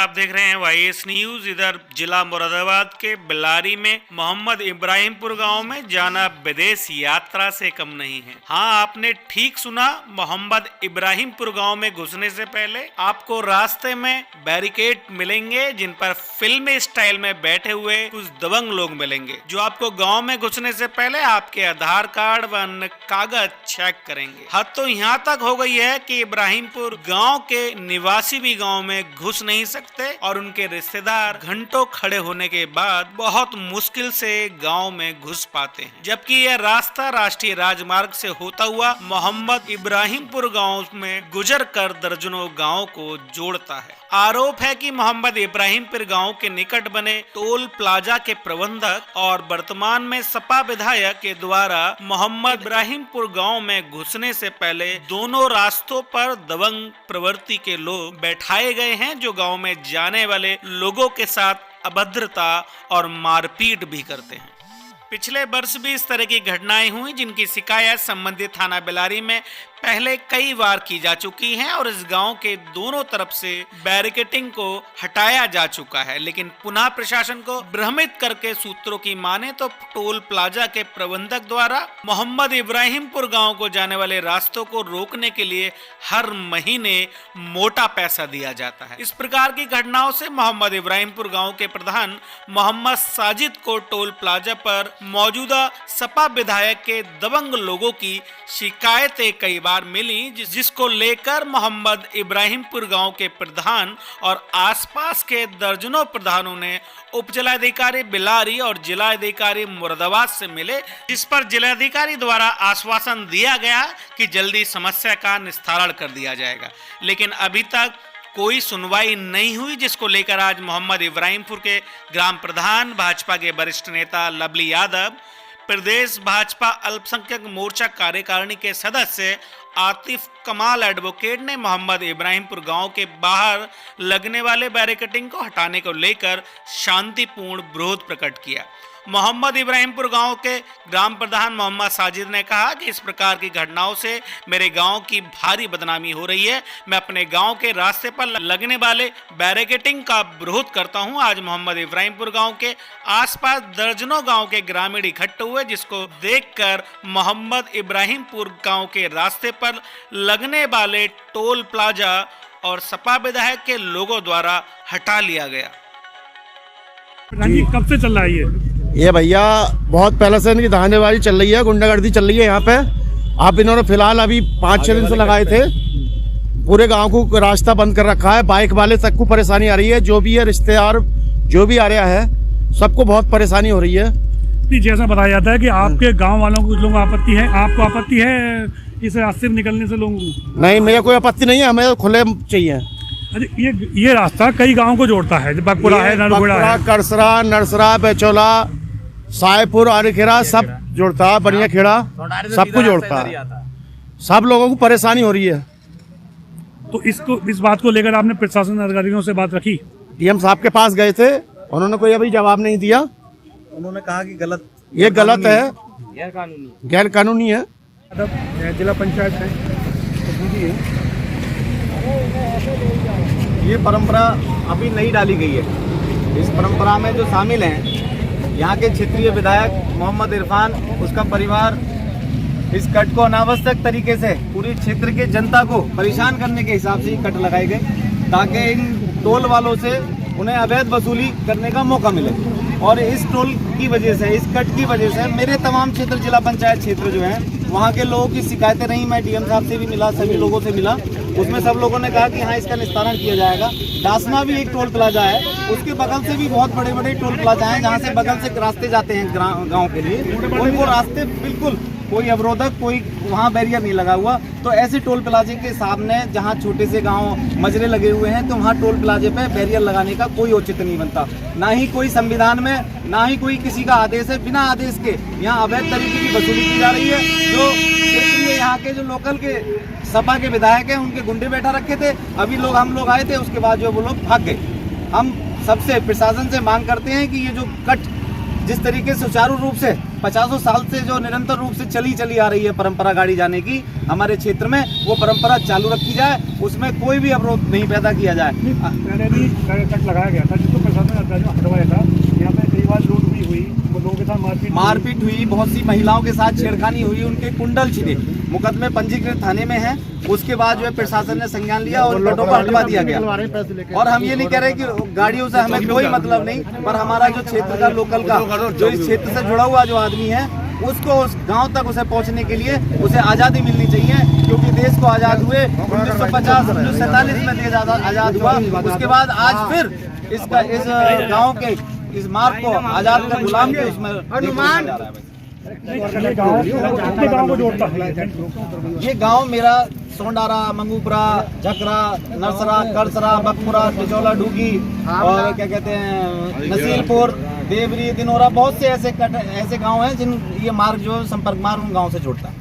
आप देख रहे हैं वाईएस न्यूज। इधर जिला मुरादाबाद के बेल्लारी में मोहम्मद इब्राहिमपुर गांव में जाना विदेश यात्रा से कम नहीं है। हाँ, आपने ठीक सुना, मोहम्मद इब्राहिमपुर गांव में घुसने से पहले आपको रास्ते में बैरिकेड मिलेंगे जिन पर फिल्मी स्टाइल में बैठे हुए कुछ दबंग लोग मिलेंगे जो आपको गाँव में घुसने से पहले आपके आधार कार्ड व अन्य कागज चेक करेंगे। हद तो यहाँ तक हो गई है कि इब्राहिमपुर गाँव के निवासी भी गाँव में घुस नहीं सकते और उनके रिश्तेदार घंटों खड़े होने के बाद बहुत मुश्किल से गांव में घुस पाते हैं, जबकि यह रास्ता राष्ट्रीय राजमार्ग से होता हुआ मोहम्मद इब्राहिमपुर गांव में गुजर कर दर्जनों गांव को जोड़ता है। आरोप है कि मोहम्मद इब्राहिमपुर गांव के निकट बने टोल प्लाजा के प्रबंधक और वर्तमान में सपा विधायक के द्वारा मोहम्मद इब्राहिमपुर गांव में घुसने से पहले दोनों रास्तों पर दबंग प्रवृत्ति के लोग बैठाए गए हैं जो गांव में जाने वाले लोगों के साथ अभद्रता और मारपीट भी करते हैं। पिछले वर्ष भी इस तरह की घटनाएं हुई जिनकी शिकायत संबंधित थाना बेल्लारी में पहले कई बार की जा चुकी है और इस गांव के दोनों तरफ से बैरिकेडिंग को हटाया जा चुका है, लेकिन पुनः प्रशासन को भ्रमित करके सूत्रों की माने तो टोल प्लाजा के प्रबंधक द्वारा मोहम्मद इब्राहिमपुर गांव को जाने वाले रास्तों को रोकने के लिए हर महीने मोटा पैसा दिया जाता है। इस प्रकार की घटनाओं से मोहम्मद इब्राहिमपुर गाँव के प्रधान मोहम्मद साजिद को टोल प्लाजा पर मौजूदा सपा विधायक के दबंग लोगों की शिकायतें कई बार मिली, जिसको लेकर मोहम्मद इब्राहिमपुर गांव के प्रधान और आसपास के दर्जनों प्रधानों ने उप जिलाधिकारी बेल्लारी और जिलाधिकारी मुरादाबाद से मिले, जिस पर जिलाधिकारी द्वारा आश्वासन दिया गया कि जल्दी समस्या का निस्तारण कर दिया जाएगा, लेकिन अभी तक कोई सुनवाई नहीं हुई, जिसको लेकर आज मोहम्मद इब्राहिमपुर के ग्राम प्रधान भाजपा के वरिष्ठ नेता लवली यादव, प्रदेश भाजपा अल्पसंख्यक मोर्चा कार्यकारिणी के सदस्य आतिफ कमाल एडवोकेट ने मोहम्मद इब्राहिमपुर गांव के बाहर लगने वाले बैरिकेडिंग को हटाने को लेकर शांतिपूर्ण विरोध प्रकट किया। मोहम्मद इब्राहिमपुर गांव के ग्राम प्रधान मोहम्मद साजिद ने कहा कि इस प्रकार की घटनाओं से मेरे गांव की भारी बदनामी हो रही है। मैं अपने गांव के रास्ते पर लगने वाले बैरिकेडिंग का विरोध करता हूं। आज मोहम्मद इब्राहिमपुर गांव के आसपास दर्जनों गांव के ग्रामीण इकट्ठे हुए, जिसको देखकर मोहम्मद इब्राहिमपुर गांव के रास्ते पर लगने वाले टोल प्लाजा और सपा विधायक के लोगों द्वारा हटा लिया गया। कब से चल रहा है ये भैया बहुत पहले से इनकी धांधेबाजी चल रही है, गुंडागर्दी चल रही है यहाँ पे। आप इन्होंने फिलहाल अभी 5-6 दिन से लगाए थे, पूरे गांव को रास्ता बंद कर रखा है। बाइक वाले तक को परेशानी आ रही है, जो भी है रिश्तेदार जो भी आ रहा है सबको बहुत परेशानी हो रही है। जैसा बताया जाता है कि आपके गाँव वालों को कुछ लोगों को आपत्ति है, आपको आपत्ति है इस रास्ते में निकलने से लोगों को? नहीं, मेरे कोई आपत्ति नहीं है, हमें खुले चाहिए। ये रास्ता कई गाँव को जोड़ता है, बकपुरा है, नरगुड़ा है, करसरा, नरसरा, बेचौला, सायपुर, आरिखेरा सब जोड़ता है, बनिया खेड़ा सबको जोड़ता है। सब लोगों को परेशानी हो रही है। तो इस बात को लेकर आपने प्रशासन अधिकारियों से बात रखी? डीएम साहब के पास गए थे, उन्होंने कोई अभी जवाब नहीं दिया। उन्होंने कहा कि ये गलत है, गैर कानूनी है। जिला पंचायत है, ये परंपरा अभी नहीं डाली गई है। इस परंपरा में जो शामिल हैं यहाँ के क्षेत्रीय विधायक मोहम्मद इरफान, उसका परिवार, इस कट को अनावश्यक तरीके से पूरी क्षेत्र के जनता को परेशान करने के हिसाब से कट लगाए गए ताकि इन टोल वालों से उन्हें अवैध वसूली करने का मौका मिले। और इस टोल की वजह से, इस कट की वजह से मेरे तमाम क्षेत्र, जिला पंचायत क्षेत्र जो हैं वहाँ के लोगों की शिकायतें रही। मैं डीएम साहब से भी मिला, सभी लोगों से मिला, उसमें सब लोगों ने कहा कि हाँ इसका निस्तारण किया जाएगा। दासना भी एक टोल प्लाजा है, उसके बगल से भी बहुत बड़े बड़े टोल प्लाजा हैं जहाँ से बगल से रास्ते जाते हैं गाँव के लिए। वो रास्ते बिल्कुल कोई अवरोधक, कोई वहाँ बैरियर नहीं लगा हुआ। तो ऐसे टोल प्लाजे के सामने जहाँ छोटे से गांव मजरे लगे हुए हैं तो वहाँ टोल प्लाजे पे बैरियर लगाने का कोई औचित्य नहीं बनता। ना ही कोई संविधान में, ना ही कोई किसी का आदेश है। बिना आदेश के यहाँ अवैध तरीके की वसूली की जा रही है। जो क्षेत्रीय यहाँ के जो लोकल के सपा के विधायक हैं उनके गुंडे बैठा रखे थे। अभी हम लोग आए थे, उसके बाद जो वो लोग भाग गए। हम सबसे प्रशासन से मांग करते हैं कि ये जो कट जिस तरीके से सुचारू रूप से 50 साल से जो निरंतर रूप से चली आ रही है परंपरा गाड़ी जाने की हमारे क्षेत्र में, वो परंपरा चालू रखी जाए, उसमें कोई भी अवरोध नहीं पैदा किया जाए। पहले भी कट लगाया गया था, जिसको प्रशासन ने हटवाया था। यहाँ पे कई बार लूट भी हुई, लोगों के साथ मारपीट हुई, बहुत सी महिलाओं के साथ छेड़खानी हुई, उनके कुंडल छिले, मुकदमे पंजीकृत थाने में हैं। उसके बाद जो है प्रशासन ने संज्ञान लिया और कटों को हटवा दिया गया। और हम ये नहीं कह रहे कि गाड़ियों से हमें कोई मतलब नहीं, पर हमारा जो क्षेत्र का लोकल का जो इस क्षेत्र से जुड़ा हुआ जो आदमी है, उसको उस गांव तक उसे पहुंचने के लिए उसे आज़ादी मिलनी चाहिए, क्योंकि देश को आज़ाद हुए 1947 में देश आज़ाद हुआ। उसके बाद आज फिर इस गांव के इस मार्ग को आज़ाद कर गुलाम के उसमें गाँव को जोड़ता है। ये गांव मेरा सोंडारा, मंगूपुरा, झकरा, नरसरा, करसरा, बकपुरा, टिचौला, डूगी और क्या कहते हैं नसीलपुर, देवरी, दिनोरा, बहुत से ऐसे गांव हैं जिन ये मार्ग जो संपर्क मार्ग उन गांव से जोड़ता है।